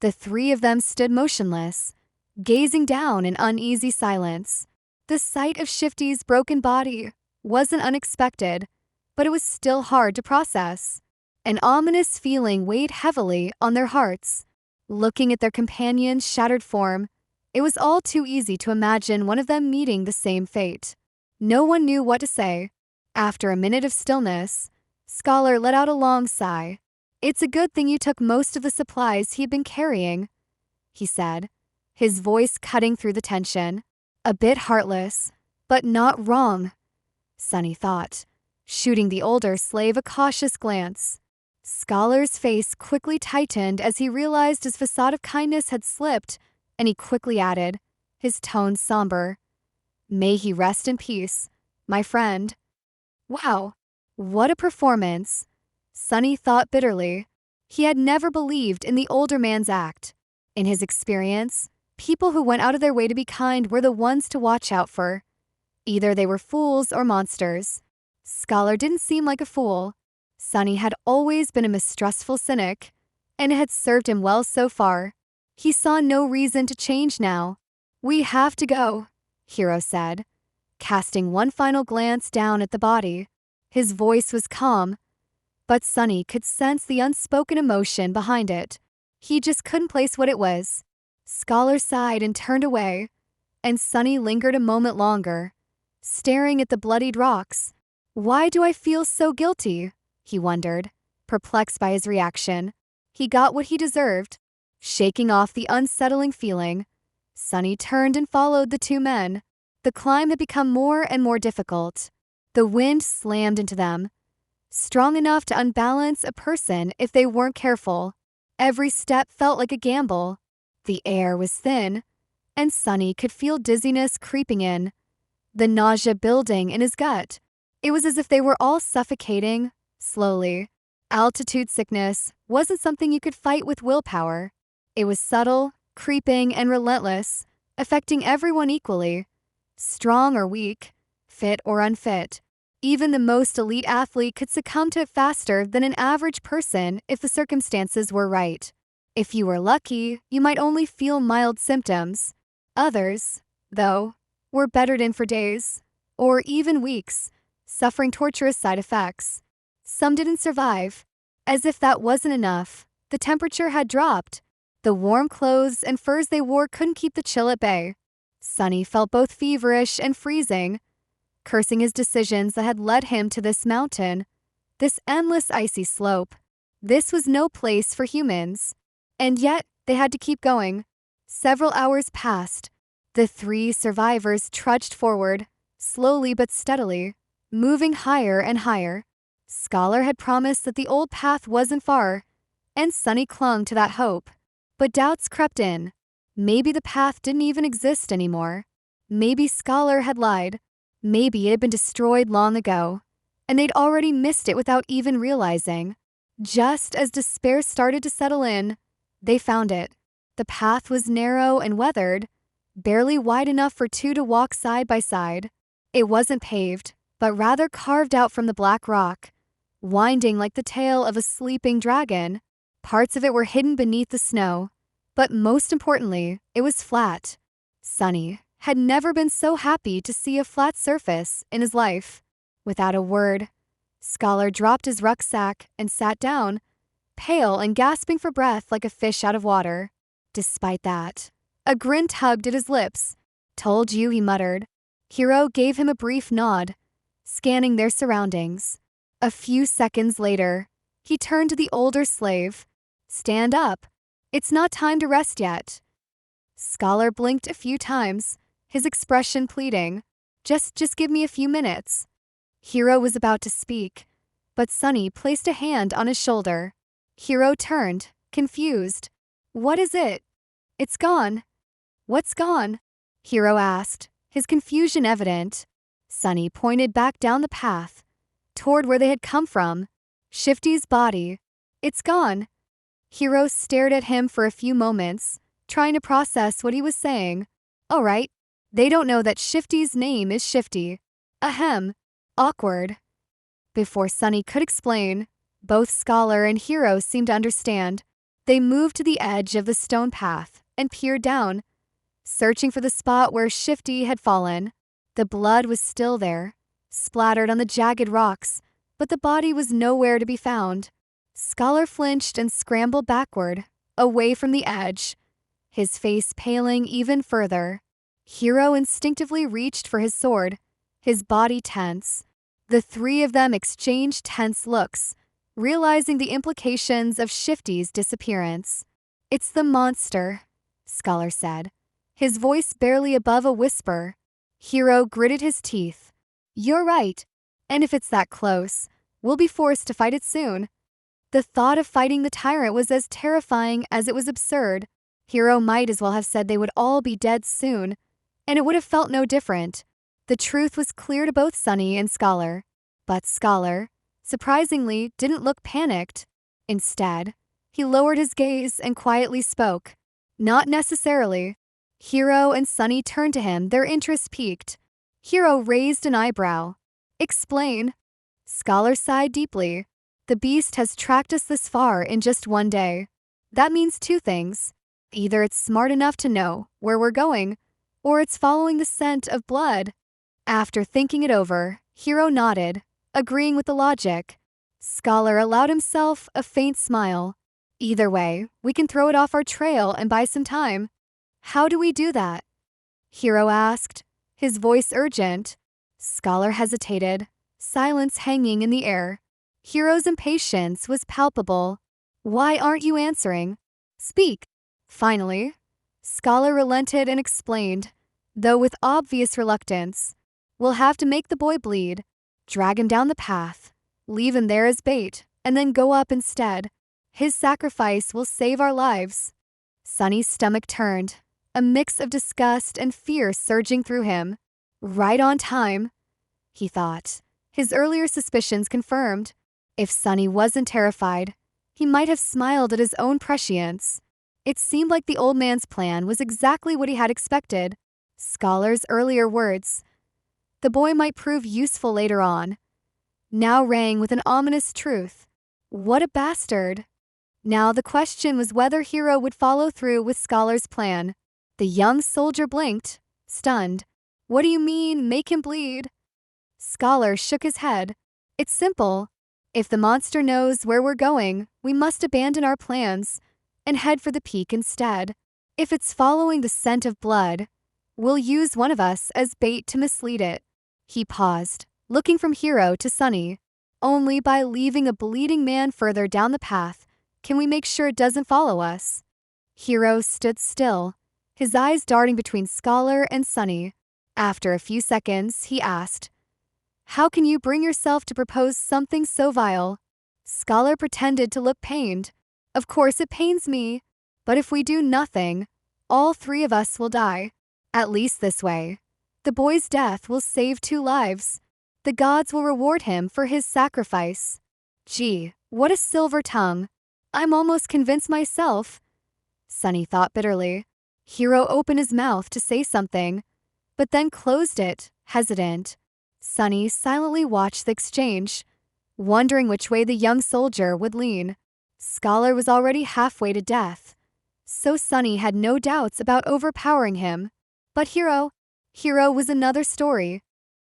The three of them stood motionless, gazing down in uneasy silence. The sight of Shifty's broken body wasn't unexpected, but it was still hard to process. An ominous feeling weighed heavily on their hearts. Looking at their companion's shattered form, it was all too easy to imagine one of them meeting the same fate. No one knew what to say. After a minute of stillness, Scholar let out a long sigh. "It's a good thing you took most of the supplies he had been carrying," he said, his voice cutting through the tension. A bit heartless, but not wrong, Sunny thought, shooting the older slave a cautious glance. Scholar's face quickly tightened as he realized his facade of kindness had slipped, and he quickly added, his tone somber, "May he rest in peace, my friend." Wow, what a performance, Sunny thought bitterly. He had never believed in the older man's act. In his experience, people who went out of their way to be kind were the ones to watch out for. Either they were fools or monsters. Scholar didn't seem like a fool. Sunny had always been a mistrustful cynic, and it had served him well so far. He saw no reason to change now. "We have to go," Hero said, casting one final glance down at the body. His voice was calm, but Sunny could sense the unspoken emotion behind it. He just couldn't place what it was. Scholar sighed and turned away, and Sunny lingered a moment longer, staring at the bloodied rocks. "Why do I feel so guilty?" he wondered, perplexed by his reaction. He got what he deserved. Shaking off the unsettling feeling, Sunny turned and followed the two men. The climb had become more and more difficult. The wind slammed into them, strong enough to unbalance a person if they weren't careful. Every step felt like a gamble. The air was thin, and Sunny could feel dizziness creeping in, the nausea building in his gut. It was as if they were all suffocating, slowly. Altitude sickness wasn't something you could fight with willpower. It was subtle, creeping, and relentless, affecting everyone equally. Strong or weak, fit or unfit. Even the most elite athlete could succumb to it faster than an average person if the circumstances were right. If you were lucky, you might only feel mild symptoms. Others, though, were bettered in for days, or even weeks, suffering torturous side effects. Some didn't survive. As if that wasn't enough, the temperature had dropped. The warm clothes and furs they wore couldn't keep the chill at bay. Sunny felt both feverish and freezing, cursing his decisions that had led him to this mountain, this endless icy slope. This was no place for humans. And yet, they had to keep going. Several hours passed. The three survivors trudged forward, slowly but steadily, moving higher and higher. Scholar had promised that the old path wasn't far, and Sunny clung to that hope. But doubts crept in. Maybe the path didn't even exist anymore. Maybe Scholar had lied. Maybe it had been destroyed long ago, and they'd already missed it without even realizing. Just as despair started to settle in, they found it. The path was narrow and weathered, barely wide enough for two to walk side by side. It wasn't paved, but rather carved out from the black rock, winding like the tail of a sleeping dragon. Parts of it were hidden beneath the snow, but most importantly, it was flat. Sunny had never been so happy to see a flat surface in his life. Without a word, Scholar dropped his rucksack and sat down, pale and gasping for breath like a fish out of water. Despite that, a grin tugged at his lips. "Told you," he muttered. Hero gave him a brief nod, scanning their surroundings. A few seconds later, he turned to the older slave. "Stand up. It's not time to rest yet." Scholar blinked a few times, his expression pleading. Just give me a few minutes." Hero was about to speak, but Sunny placed a hand on his shoulder. Hero turned, confused. "What is it?" "It's gone." "What's gone?" Hero asked, his confusion evident. Sunny pointed back down the path, toward where they had come from. Shifty's body. "It's gone." Hero stared at him for a few moments, trying to process what he was saying. All right, they don't know that Shifty's name is Shifty. Ahem. Awkward. Before Sunny could explain, both Scholar and Hero seemed to understand. They moved to the edge of the stone path and peered down, searching for the spot where Shifty had fallen. The blood was still there, splattered on the jagged rocks, but the body was nowhere to be found. Scholar flinched and scrambled backward, away from the edge, his face paling even further. Hero instinctively reached for his sword, his body tense. The three of them exchanged tense looks, realizing the implications of Shifty's disappearance. "It's the monster," Scholar said, his voice barely above a whisper. Hero gritted his teeth. "You're right, and if it's that close, we'll be forced to fight it soon." The thought of fighting the tyrant was as terrifying as it was absurd. Hero might as well have said they would all be dead soon, and it would have felt no different. The truth was clear to both Sunny and Scholar. But Scholar, surprisingly, didn't look panicked. Instead, he lowered his gaze and quietly spoke. "Not necessarily." Hero and Sunny turned to him, their interest piqued. Hero raised an eyebrow. "Explain." Scholar sighed deeply. "The beast has tracked us this far in just one day. That means two things. Either it's smart enough to know where we're going, or it's following the scent of blood." After thinking it over, Hero nodded, agreeing with the logic. Scholar allowed himself a faint smile. "Either way, we can throw it off our trail and buy some time." "How do we do that?" Hero asked, his voice urgent. Scholar hesitated, silence hanging in the air. Hero's impatience was palpable. "Why aren't you answering? Speak." Finally, Scholar relented and explained, though with obvious reluctance. "We'll have to make the boy bleed, drag him down the path, leave him there as bait, and then go up instead. His sacrifice will save our lives." Sunny's stomach turned, a mix of disgust and fear surging through him. Right on time, he thought, his earlier suspicions confirmed. If Sunny wasn't terrified, he might have smiled at his own prescience. It seemed like the old man's plan was exactly what he had expected. Scholar's earlier words, "The boy might prove useful later on," now rang with an ominous truth. What a bastard! Now the question was whether Hero would follow through with Scholar's plan. The young soldier blinked, stunned. "What do you mean, make him bleed?" Scholar shook his head. "It's simple. If the monster knows where we're going, we must abandon our plans and head for the peak instead. If it's following the scent of blood, we'll use one of us as bait to mislead it." He paused, looking from Hero to Sunny. "Only by leaving a bleeding man further down the path can we make sure it doesn't follow us." Hero stood still, his eyes darting between Scholar and Sunny. After a few seconds, he asked, "How can you bring yourself to propose something so vile?" Scholar pretended to look pained. "Of course it pains me, but if we do nothing, all three of us will die. At least this way, the boy's death will save 2 lives. The gods will reward him for his sacrifice." Gee, what a silver tongue. I'm almost convinced myself, Sunny thought bitterly. Hero opened his mouth to say something, but then closed it, hesitant. Sunny silently watched the exchange, wondering which way the young soldier would lean. Scholar was already halfway to death, so Sunny had no doubts about overpowering him. But Hero was another story.